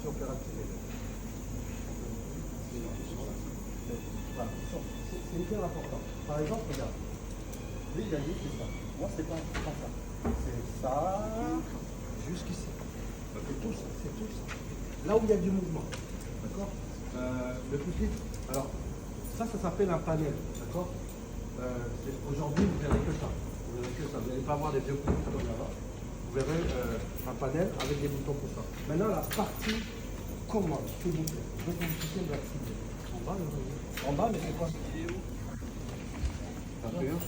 partie opérationnelle. Voilà. C'est hyper important. Par exemple, regarde. Lui, il a dit c'est ça. Moi, c'est pas ça. C'est ça jusqu'ici. C'est tout ça. C'est tout ça. Là où il y a du mouvement. D'accord. Le pupitre. Alors, ça s'appelle un panel. D'accord. Aujourd'hui, vous verrez que ça. Vous verrez que ça. Vous n'allez pas voir des vieux pupitres comme là-bas. Vous verrez un panel avec des boutons pour ça. Maintenant, la partie commande, s'il vous plaît. Je vais vous de l'activer. En bas, en bas, mais c'est quoi?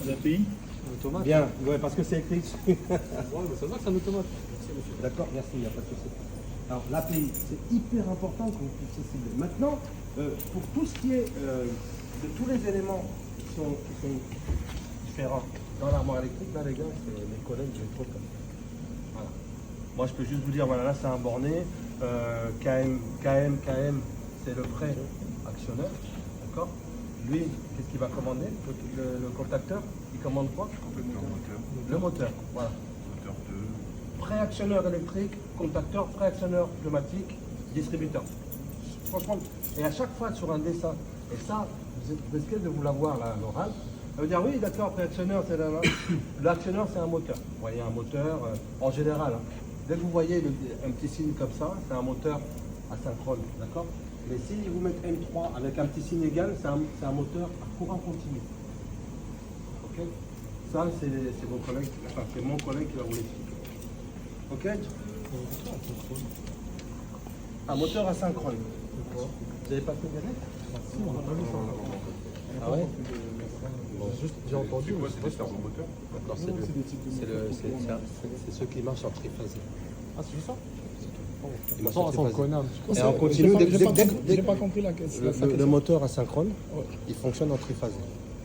L'API Automate. Bien, ouais, parce que c'est écrit dessus. Ouais, mais ça va que c'est un automate. D'accord, merci, il n'y a pas de souci. Alors, l'API, c'est hyper important que vous puissiez cibler. Maintenant, pour tout ce qui est de tous les éléments qui sont différents dans l'armoire électrique, là, les gars, c'est mes collègues, je les trouve comme ça. Voilà. Moi, je peux juste vous dire, voilà, là, c'est un borné. KM, c'est le prêt actionneur. D'accord. Lui, qu'est-ce qu'il va commander? Le contacteur, il commande quoi? Le moteur, voilà. Moteur 2. Préactionneur électrique, contacteur, préactionneur pneumatique, distributeur. Franchement, et à chaque fois sur un dessin, et ça, vous risquez de vous l'avoir là à l'oral, ça veut dire oui, d'accord, préactionneur, c'est là. L'actionneur, c'est un moteur. Vous voyez un moteur, en général, hein. Dès que vous voyez un petit signe comme ça, c'est un moteur asynchrone, d'accord? Mais s'ils vous mettent M3 avec un petit signe égal, c'est un moteur à courant continu. Ok? Ça, c'est vos collègues, enfin, c'est mon collègue qui va vous l'expliquer. Ok? Un moteur asynchrone. Vous avez pas fait des lettres? Ah ouais? Bon, juste, j'ai entendu. C'est des servomoteurs. D'accord, c'est ceux qui marchent en triphasé. Ah, c'est juste ça? Il marche Ça, en on triphasé. connaît un petit peu. Et on continue. J'ai pas compris la question. Le moteur asynchrone, il fonctionne en triphasé.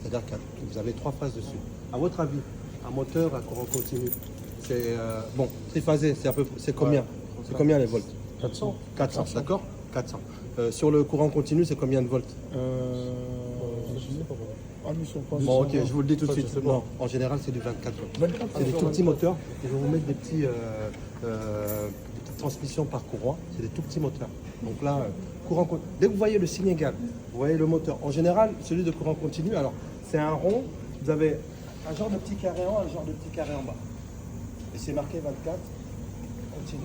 C'est-à-dire que vous avez 3 phases dessus. À votre avis, un moteur à courant continu, c'est bon, triphasé, c'est combien? C'est combien les volts? 400. 400, d'accord? 400. Sur le courant continu, c'est combien de volts? Je sais pas. Ah, mais ils sont pas Bon, ok, je vous le dis tout de Ça, je suite. sais pas. Non, en général, c'est du 24 volts. 24. C'est des tout petits moteurs. Ils vont vous mettre des petites transmissions par courroie. C'est des tout petits moteurs. Donc là, courant continu. Dès que vous voyez le signe égal, vous voyez le moteur. En général, celui de courant continu, alors c'est un rond. Vous avez un genre de petit carré en haut, un genre de petit carré en bas. Et c'est marqué 24 continu.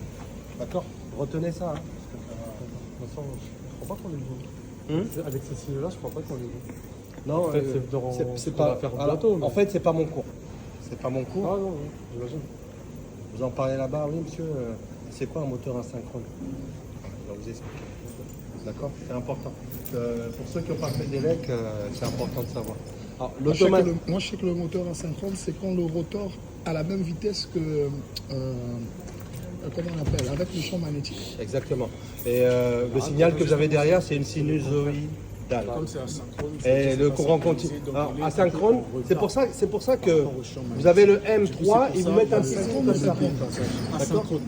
D'accord? Retenez ça. Hein, De toute façon, je crois pas qu'on les joue. Avec ces signes-là, je crois pas qu'on les joue. Non, En fait, c'est pas. faire Alors, bientôt. en fait, c'est pas mon cours. C'est pas mon cours. Ah non, j'imagine. Vous en parlez là-bas, oui, monsieur. C'est quoi un moteur asynchrone? Je vais vous expliquer. D'accord? C'est important. Pour ceux qui n'ont pas fait d'élec, c'est important de savoir. Alors, Moi, je sais que le moteur asynchrone, c'est quand le rotor a la même vitesse que. Comment on appelle? Avec le champ magnétique. Exactement. Et le signal que vous avez derrière, c'est une sinusoïdale. Comme c'est asynchrone. Et le courant continu. Alors, asynchrone, c'est pour ça que vous avez le M3, ils vous mettent un petit signe comme ça. Asynchrone.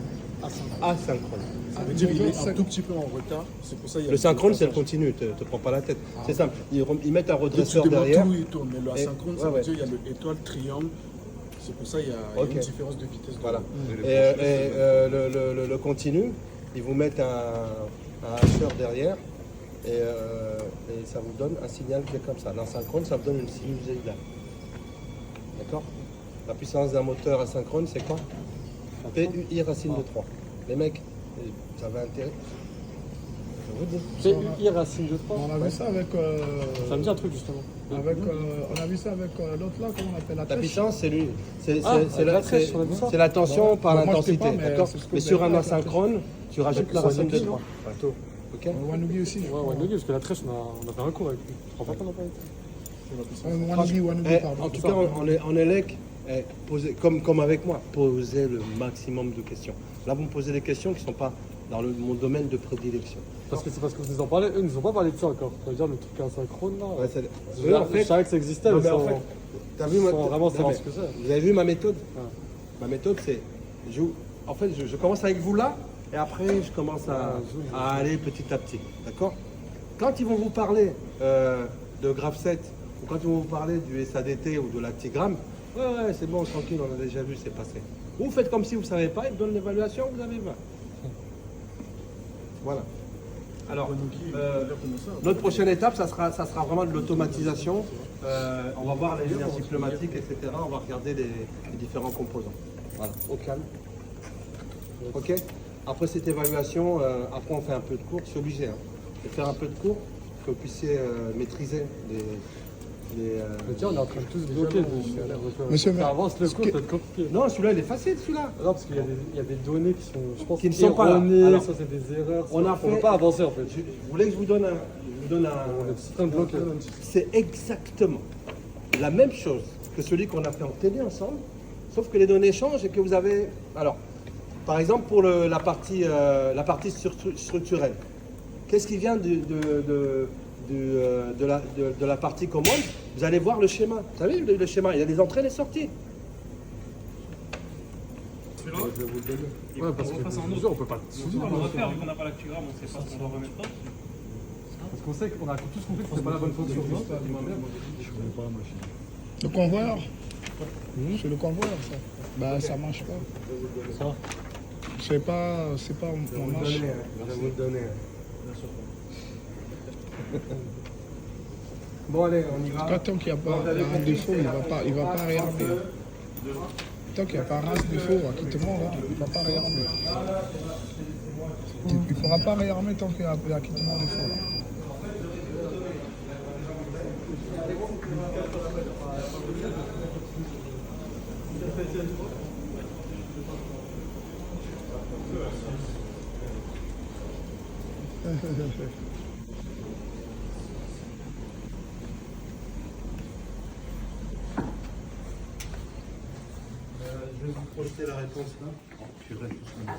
Asynchrone. Ça veut dire qu'il est un tout petit peu en retard. C'est pour ça qu'il y a Le synchrone, c'est le continu, te prends pas la tête. C'est simple. Ils mettent un redresseur derrière. Tout, il tourne. Mais le asynchrone, ça ouais, veut dire qu'il y a le étoile, triangle. C'est pour ça qu'il y a Ok. une différence de vitesse. Voilà. Et le continu, ils vous mettent un hacheur derrière et ça vous donne un signal qui est comme ça. L'asynchrone, ça vous donne une sinusoïdale. D'accord? La puissance d'un moteur asynchrone, c'est quoi? PUI racine de 3. Les mecs, vous avez intérêt? Je vous dis. C'est I racine de 3. On a vu ça avec. Ça me dit un truc justement. On a vu ça avec l'autre là, comment on appelle la La trèche. puissance, c'est lui. C'est la trèche, on a vu ça. la tension par Bon, moi, je sais l'intensité. pas, mais D'accord? c'est ce que Mais vous sur avez un fait avec la asynchrone, tu rajoutes la racine de 3. Ok? Wanoubi aussi. Ouais, Wanoubi, parce que la trèche, on a fait un cours avec lui. Je crois pas qu'on a pas été. Wanoubi, pardon. En tout cas, en élec, comme avec moi, posez le maximum de questions. Là, vous me posez des questions qui ne sont pas dans mon domaine de prédilection. Parce que vous nous en parlez, eux, ils nous ont pas parlé de ça encore. Ça veut dire le truc asynchrone là. Ouais, Je savais que ça existait, non, mais mais en fait, t'as vu, sans vraiment savoir mais ce que c'est. vous avez vu ma méthode? Ouais. Ma méthode, c'est, je commence avec vous là, et après, je commence à aller petit à petit. D'accord? Quand ils vont vous parler de graph 7, ou quand ils vont vous parler du SADT ou de l'actigramme, ouais, c'est bon, tranquille, on a déjà vu, c'est passé. Vous faites comme si vous ne savez pas, ils vous donnent l'évaluation, vous avez 20. Voilà. Alors, notre prochaine étape, ça sera vraiment de l'automatisation. On va voir l'énergie pneumatique, etc. On va regarder les différents composants. Voilà, au calme. Ok. Après cette évaluation, après on fait un peu de cours. C'est obligé de faire un peu de cours pour que vous puissiez maîtriser les Mais tiens, on est en train de tous bloquer. Monsieur, mais- ça avance le coup, ça va être compliqué. Non, celui-là, il est facile, celui-là. Non, parce qu'il y a des données qui sont, je pense, Qui ne sont pas là. erronées, Alors, ça c'est des erreurs. on a ne fait- peut pas avancer en fait. Vous voulez que je vous donne un... On est en train de bloquer. C'est exactement la même chose que celui qu'on a fait en télé ensemble, sauf que les données changent et que vous avez... Alors, par exemple, pour la partie structurelle, qu'est-ce qui vient de la partie commande? Vous allez voir le schéma. Vous savez, le schéma, il y a des entrées et des sorties. Ouais, parce que on peut pas tout On va refaire, vu qu'on n'a pas l'actuaire, on ne sait pas ce qu'on doit remettre dedans. Parce qu'on sait qu'on a tous compris que c'était pas la bonne fonction. Le convoyeur C'est le convoyeur, ça. Bah, ça marche pas. Ça. C'est pas mon marche. Je vais vous le donner. Bon, allez, on y va. Tant qu'il n'y a pas un défaut, il va pas réarmer. Tant qu'il n'y a pas un défaut, acquittement, là, il ne va pas réarmer. Il ne pourra pas réarmer tant qu'il y a l'acquittement défaut. Là. Je vais vous projeter la réponse là. Tu restes tout seul.